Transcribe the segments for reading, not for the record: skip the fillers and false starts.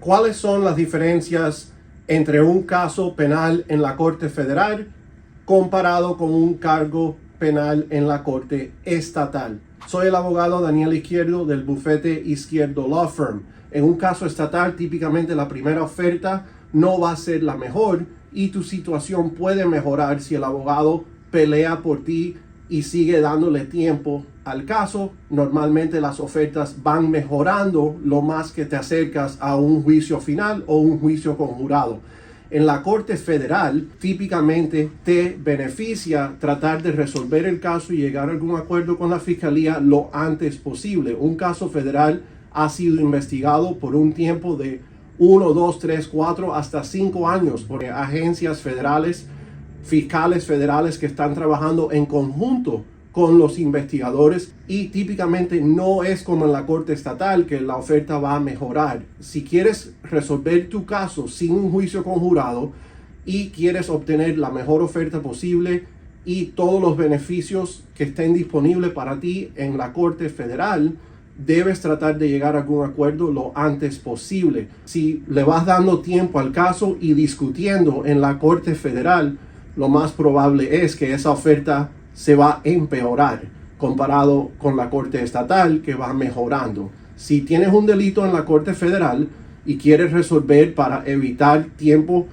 ¿Cuáles son las diferencias entre un caso penal en la Corte Federal comparado con un cargo penal en la Corte Estatal? Soy el abogado Daniel Izquierdo del bufete Izquierdo Law Firm. En un caso estatal, típicamente la primera oferta no va a ser la mejor y tu situación puede mejorar si el abogado pelea por ti y sigue dándole tiempo al caso. Normalmente las ofertas van mejorando lo más que te acercas a un juicio final o un juicio con jurado. En la Corte Federal, típicamente te beneficia tratar de resolver el caso y llegar a algún acuerdo con la Fiscalía lo antes posible. Un caso federal ha sido investigado por un tiempo de 1, 2, 3, 4, hasta 5 años por agencias federales, fiscales federales que están trabajando en conjunto con los investigadores, y típicamente no es como en la Corte Estatal que la oferta va a mejorar. Si quieres resolver tu caso sin un juicio con jurado y quieres obtener la mejor oferta posible y todos los beneficios que estén disponibles para ti en la Corte Federal, debes tratar de llegar a algún acuerdo lo antes posible. Si le vas dando tiempo al caso y discutiendo en la Corte Federal, lo más probable es que esa oferta se va a empeorar comparado con la Corte Estatal, que va mejorando. Si tienes un delito en la Corte Federal y quieres resolver para evitar tiempo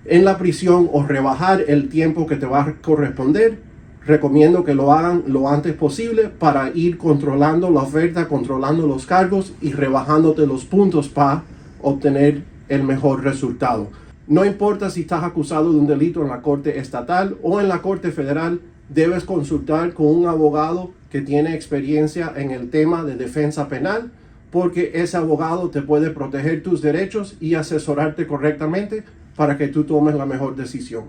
en la prisión o rebajar el tiempo que te va a corresponder, recomiendo que lo hagan lo antes posible para ir controlando la oferta, controlando los cargos y rebajándote los puntos para obtener el mejor resultado. No importa si estás acusado de un delito en la Corte Estatal o en la Corte Federal, debes consultar con un abogado que tiene experiencia en el tema de defensa penal, porque ese abogado te puede proteger tus derechos y asesorarte correctamente para que tú tomes la mejor decisión.